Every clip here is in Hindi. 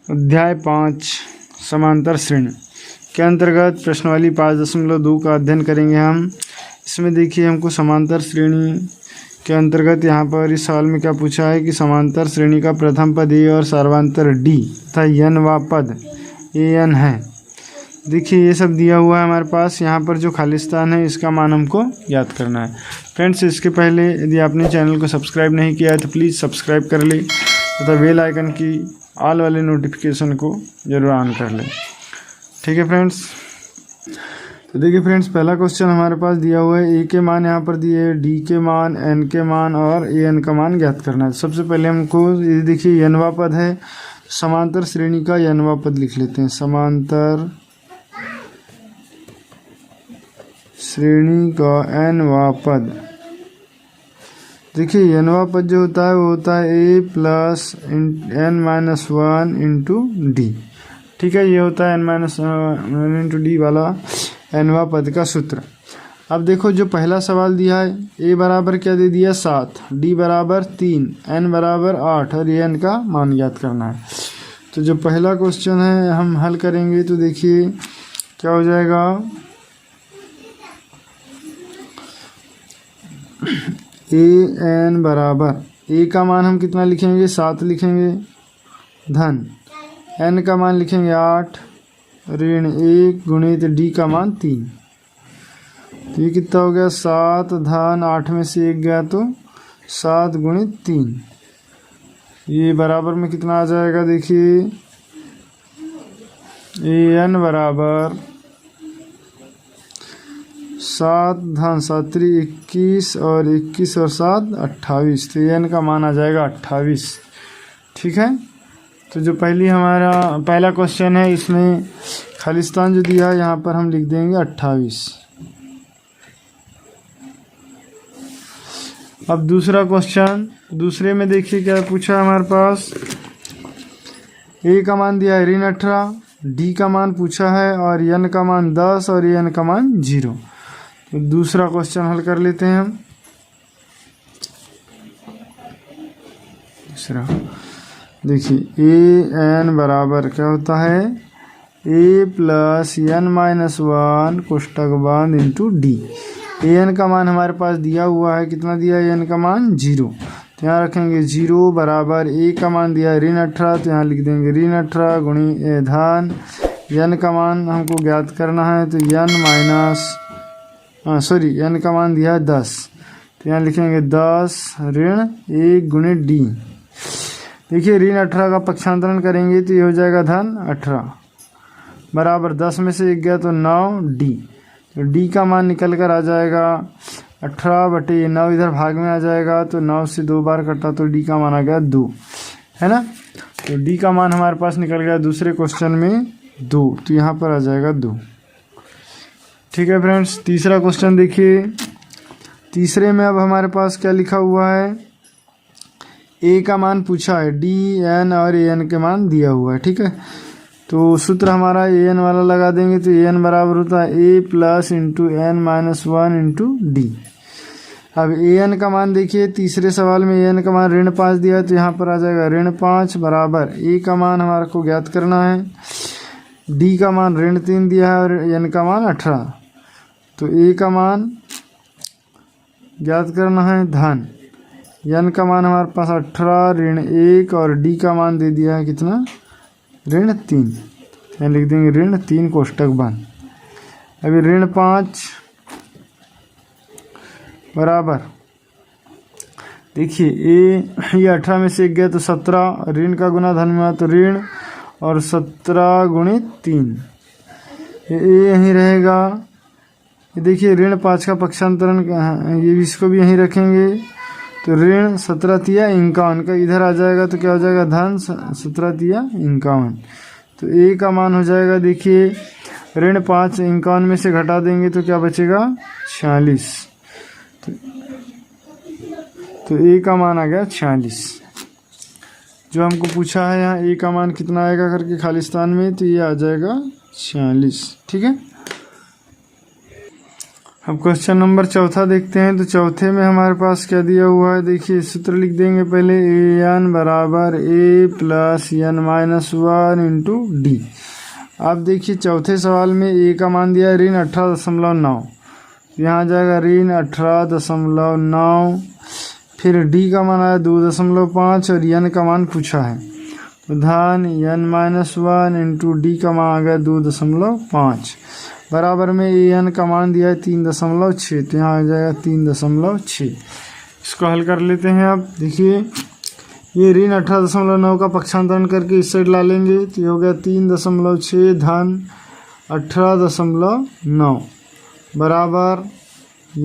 अध्याय 5 समांतर श्रेणी के अंतर्गत प्रश्नावली 5.2 का अध्ययन करेंगे हम। इसमें देखिए हमको समांतर श्रेणी के अंतर्गत यहाँ पर इस सवाल में क्या पूछा है कि समांतर श्रेणी का प्रथम पद ए और सर्वांतर डी तथा एन व पद ए एन है। देखिए ये सब दिया हुआ है हमारे पास। यहाँ पर जो खाली स्थान है इसका मान हमको याद करना है। फ्रेंड्स, इसके पहले यदि आपने चैनल को सब्सक्राइब नहीं किया है तो प्लीज़ सब्सक्राइब कर ले तथा बेल आइकन की ऑल वाले नोटिफिकेशन को जरूर ऑन कर लें। ठीक है फ्रेंड्स। तो देखिए फ्रेंड्स, पहला क्वेश्चन हमारे पास दिया हुआ है। ए के मान यहाँ पर दिए, डी के मान, एन के मान और ए एन का मान ज्ञात करना है। सबसे पहले हमको ये देखिए एनवा पद है, समांतर श्रेणी का एनवा पद लिख लेते हैं। समांतर श्रेणी का एनवा पद, देखिए एनवा पद जो होता है वो होता है A plus N minus one into D. ठीक है, ये होता है N minus one into D वाला एनवा पद का सूत्र। अब देखो जो पहला सवाल दिया है, ए बराबर क्या दे दिया 7, डी बराबर 3, एन बराबर 8 और एन का मान ज्ञात करना है। तो जो पहला क्वेश्चन है हम हल करेंगे तो देखिए क्या हो जाएगा। ए एन बराबर ए का मान हम कितना लिखेंगे 7 लिखेंगे, धन एन का मान लिखेंगे 8 ऋण 1 गुणित डी का मान 3। तो ये कितना हो गया 7 धन 8 में से 1 गया तो 7 गुणित 3। ये बराबर में कितना आ जाएगा। देखिए ए एन बराबर 7 धन 7 21 और 21 और 7 28। तो एन का मान आ जाएगा 28। ठीक है, तो जो पहला क्वेश्चन है इसमें खालिस्तान जो दिया है यहाँ पर हम लिख देंगे 28। अब दूसरा क्वेश्चन, दूसरे में देखिए क्या पूछा हमारे पास। ए का मान दिया है ऋण 18, डी का मान पूछा है और एन का मान 10 और एन का मान 0। तो दूसरा क्वेश्चन हल कर लेते हैं हम। दूसरा देखिए ए एन बराबर क्या होता है A plus N minus one कोष्टक बंद इंटू डी। ए एन का मान हमारे पास दिया हुआ है, कितना दिया है एन का मान 0। तो यहाँ रखेंगे 0 बराबर ए का मान दिया है ऋण 18, तो यहाँ लिख देंगे ऋण 18 गुणी धन एन का मान हमको ज्ञात करना है। तो एन माइनस एन का मान दिया है 10, तो यहाँ लिखेंगे 10 ऋण 1 गुणित डी। देखिए ऋण 18 का पक्षांतरण करेंगे तो ये हो जाएगा धन 18 बराबर 10 में से 1 गया तो 9 डी। तो डी का मान निकल कर आ जाएगा 18 बटे 9, इधर भाग में आ जाएगा तो 9 से 2 बार कटा तो डी का मान आ गया 2, है ना। तो डी का मान हमारे पास निकल गया दूसरे क्वेश्चन में 2, तो यहाँ पर आ जाएगा 2। ठीक है फ्रेंड्स, तीसरा क्वेश्चन देखिए। तीसरे में अब हमारे पास क्या लिखा हुआ है, ए का मान पूछा है, डी एन और ए एन के मान दिया हुआ है। ठीक है, तो सूत्र हमारा ए एन वाला लगा देंगे। तो ए एन बराबर होता है A plus into N minus one into D. अब ए एन का मान देखिए, तीसरे सवाल में ए एन का मान ऋण 5 दिया है तो यहाँ पर आ जाएगा ऋण 5 बराबर ए का मान हमारे को ज्ञात करना है, डी का मान ऋण 3 दिया है और एन का मान 18। तो ए का मान ज्ञात करना है धन एन का मान हमारे पास 18 ऋण 1 और डी का मान दे दिया है कितना ऋण 3। यहाँ लिख देंगे ऋण 3 कोष्टक बंद। अभी ऋण 5 बराबर देखिए ये 18 में से 1 गया तो 17, ऋण का गुना धन में तो ऋण और 17 गुणित 3। ये यहीं रहेगा। ये देखिए ऋण 5 का पक्षांतरण ये इसको भी यहीं रखेंगे। तो ऋण 17 तिया 51 का इधर आ जाएगा तो क्या हो जाएगा धन 17 तिया 51। तो ए का मान हो जाएगा, देखिए ऋण 5 51 में से घटा देंगे तो क्या बचेगा 46। तो ए का मान आ गया 46। जो हमको पूछा है यहाँ ए का मान कितना आएगा करके खालिस्तान में, तो ये आ जाएगा 46। ठीक है। अब क्वेश्चन नंबर चौथा देखते हैं। तो चौथे में हमारे पास क्या दिया हुआ है, देखिए सूत्र लिख देंगे पहले, ए एन बराबर A plus N minus one into D. अब देखिए चौथे सवाल में ए का मान दिया है ऋण 18.9, यहाँ आ जाएगा ऋण 18.9, फिर डी का मान आया 2.5 और एन का मान पूछा है तो धन N minus one into D का मान आ गया 2.5, बराबर में ए एन का मान दिया है 3.6, तो यहाँ आ जाएगा 3.6। इसको हल कर लेते हैं। अब देखिए ये ऋण 18.9 का पक्षांतरण करके इस साइड ला लेंगे तो ये हो गया 3.6 धन 18.9 बराबर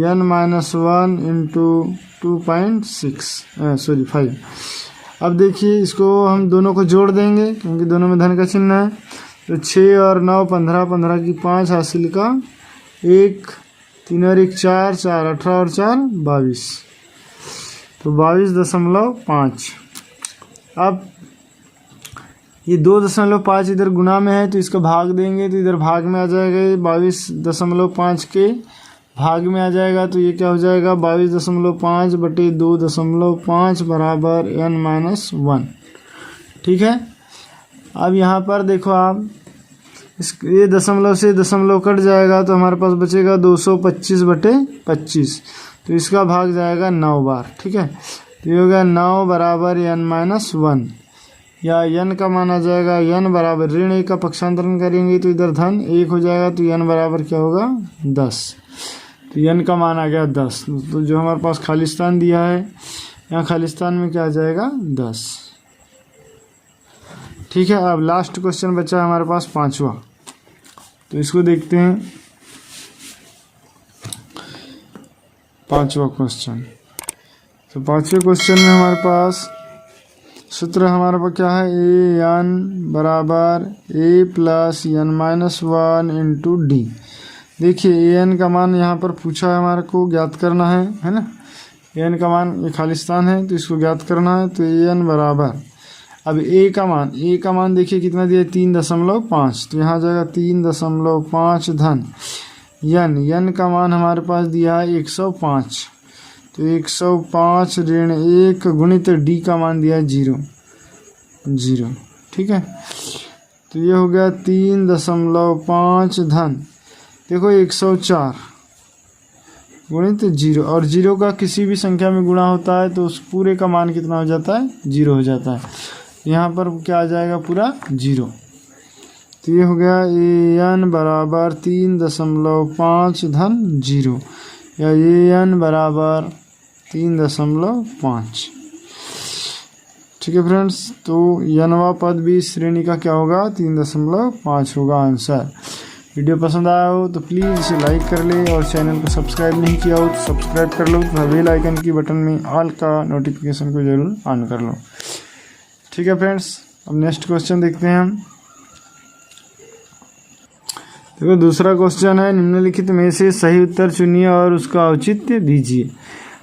एन माइनस वन इंटू 5। अब देखिए इसको हम दोनों को जोड़ देंगे क्योंकि दोनों में धन का चिन्ह है, तो 6 और 9 15, 15 की 5 हासिल का 1, 3 और 1 4, 4 18 और 4 22, तो 22.5। अब ये 2.5 इधर गुना में है तो इसका भाग देंगे तो इधर भाग में आ जाएगा, ये 22.5 के भाग में आ जाएगा, तो ये क्या हो जाएगा 22.5 बटे 2.5 बराबर n माइनस 1। ठीक है। अब यहाँ पर देखो आप ये दशमलव से दशमलव कट जाएगा तो हमारे पास बचेगा 225 बटे 25, तो इसका भाग जाएगा 9 बार। ठीक है, तो ये हो गया 9 बराबर n माइनस 1, या n का मान आ जाएगा n बराबर ऋण 1 का पक्षांतरण करेंगे तो इधर धन 1 हो जाएगा, तो n बराबर क्या होगा 10, तो n का मान आ गया 10। तो जो हमारे पास खालिस्तान दिया है यहाँ खालिस्तान में क्या आ जाएगा 10। ठीक है। अब लास्ट क्वेश्चन बचा है हमारे पास 5वां, तो इसको देखते हैं। 5वां क्वेश्चन, तो 5वें क्वेश्चन में हमारे पास सूत्र हमारे पास क्या है, ए एन बराबर A plus N minus 1 into D. देखिए ए एन का मान यहाँ पर पूछा है, हमारे को ज्ञात करना है ना। ए एन का मान ये खालिस्तान है तो इसको ज्ञात करना है, तो ए एन बराबर, अब ए का मान देखिए कितना दिया 3.5, तो यहाँ जाएगा 3.5 धन n का मान हमारे पास दिया है 105, तो 105 ऋण 1 गुणित डी का मान दिया है 0। ठीक है, तो ये हो गया 3.5 धन देखो 104 गुणित 0, और 0 का किसी भी संख्या में गुणा होता है तो उस पूरे का मान कितना हो जाता है 0 हो जाता है। यहाँ पर क्या आ जाएगा पूरा 0, तो ये हो गया ए एन बराबर 3.5 धन 0, या ए एन बराबर 3.5। ठीक है फ्रेंड्स, तो यनवा पद भी श्रेणी का क्या होगा 3.5 होगा आंसर। वीडियो पसंद आया हो तो प्लीज़ इसे लाइक कर ले, और चैनल को सब्सक्राइब नहीं किया हो तो सब्सक्राइब कर लो, तो बेल आइकन की बटन में ऑल का नोटिफिकेशन को जरूर ऑन कर लो। ठीक है फ्रेंड्स, अब नेक्स्ट क्वेश्चन देखते हैं हम। देखो दूसरा क्वेश्चन है, निम्नलिखित में से सही उत्तर चुनिए और उसका औचित्य दीजिए।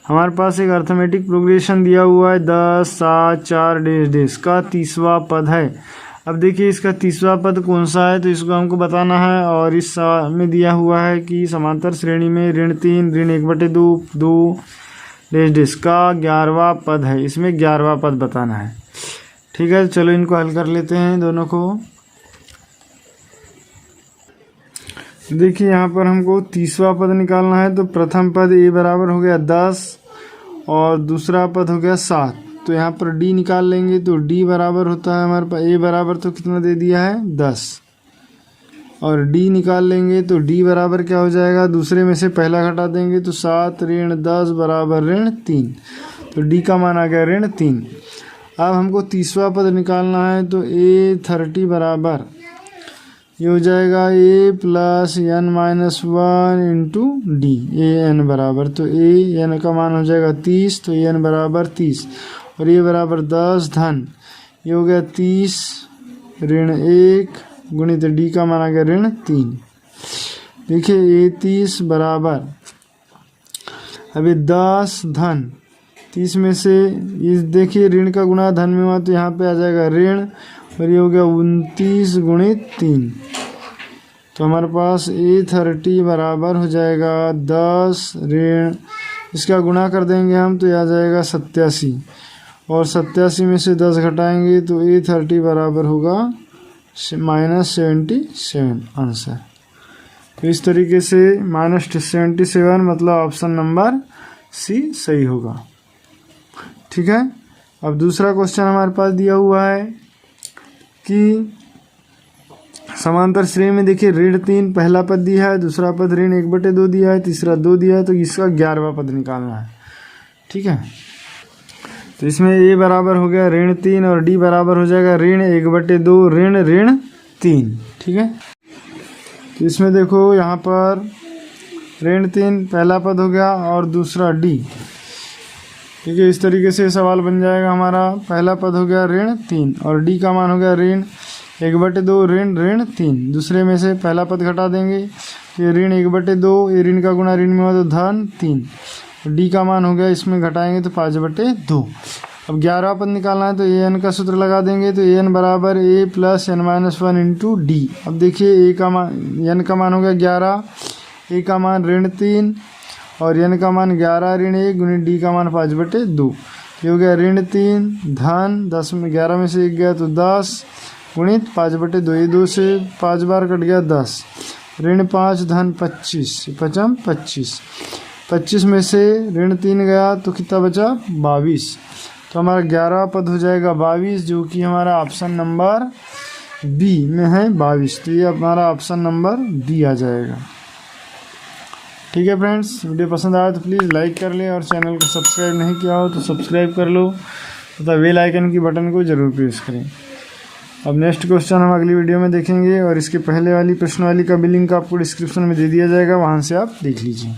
हमारे पास एक अर्थमेटिक प्रोग्रेशन दिया हुआ है 10 7 4 डैश का 30वां पद है। अब देखिए इसका 30वां पद कौन सा है तो इसको हमको बताना है, और इस में दिया हुआ है कि समांतर श्रेणी में ऋण 3 ऋण 1/2 डैश का 11वां पद है, इसमें 11वां पद बताना है। ठीक है, चलो इनको हल कर लेते हैं दोनों को। देखिए यहाँ पर हमको 30वां पद निकालना है, तो प्रथम पद ए बराबर हो गया 10 और दूसरा पद हो गया 7, तो यहाँ पर डी निकाल लेंगे, तो डी बराबर होता है हमारे पास ए बराबर तो कितना दे दिया है 10, और डी निकाल लेंगे तो डी बराबर क्या हो जाएगा, दूसरे में से पहला घटा देंगे तो 7 ऋण 10 बराबर ऋण 3, तो डी का मान आ गया ऋण 3। अब हमको 30वां पद निकालना है, तो ए 30 बराबर ये हो जाएगा A plus N minus 1 into D, A N बराबर, तो ए एन का मान हो जाएगा 30, तो ए एन बराबर 30 और ये बराबर 10 धन ये हो गया 30 ऋण 1 गुणित डी का मान आ गया ऋण 3। देखिए ए 30 बराबर, अभी 10 धन 30 में से इस देखिए ऋण का गुणा धन में हुआ तो यहाँ पे आ जाएगा ऋण, और ये हो गया 29 गुणित 3। तो हमारे पास A30 बराबर हो जाएगा 10 ऋण, इसका गुणा कर देंगे हम तो यह आ जाएगा 87, और 87 में से 10 घटाएंगे तो A30 बराबर होगा -77 आंसर। तो इस तरीके से -77 मतलब ऑप्शन नंबर सी सही होगा। ठीक है। अब दूसरा क्वेश्चन हमारे पास दिया हुआ है कि समांतर श्रेणी में देखिए ऋण 3 पहला पद दिया है, दूसरा पद ऋण 1/2 दिया है, तीसरा 2 दिया है, तो इसका 11वां पद निकालना है। ठीक है। तो इसमें ए बराबर हो गया ऋण 3 और डी बराबर हो जाएगा ऋण 1/2 ऋण 3। ठीक है। तो इसमें देखो यहाँ पर ऋण 3 पहला पद हो गया और दूसरा डी। ठीक है। इस तरीके से सवाल बन जाएगा हमारा, पहला पद हो गया ऋण 3 और डी का मान हो गया ऋण 1/2 ऋण 3। दूसरे में से पहला पद घटा देंगे, ये ऋण 1/2, ये ऋण का गुणा ऋण में हो तो धन 3, डी का मान हो गया इसमें घटाएंगे तो 5/2। अब 11वां पद निकालना है तो ए एन का सूत्र लगा देंगे, तो ए एन बराबर A plus N minus 1 into D. अब देखिए ए का मान, एन का मान हो गया 11, ए का मान ऋण 3 और एन का मान 11 ऋण 1 गुणित डी का मान 5/2। ये हो गया ऋण 3 धन 10 में 11 में से 1 गया तो 10 गुणित 5/2, ये 2 से 5 बार कट गया 10, ऋण 5 धन 25, 25, 25 में से ऋण 3 गया तो कितना बचा 22। तो हमारा 11वां पद हो जाएगा 22, जो कि हमारा ऑप्शन नंबर बी में है 22। तो ये हमारा ऑप्शन नंबर बी आ जाएगा। ठीक है फ्रेंड्स, वीडियो पसंद आया तो प्लीज़ लाइक कर लें और चैनल को सब्सक्राइब नहीं किया हो तो सब्सक्राइब कर लो तथा बेल आइकन की बटन को ज़रूर प्रेस करें। अब नेक्स्ट क्वेश्चन हम अगली वीडियो में देखेंगे और इसके पहले वाली प्रश्न वाली का भी लिंक आपको डिस्क्रिप्शन में दे दिया जाएगा, वहाँ से आप देख लीजिए।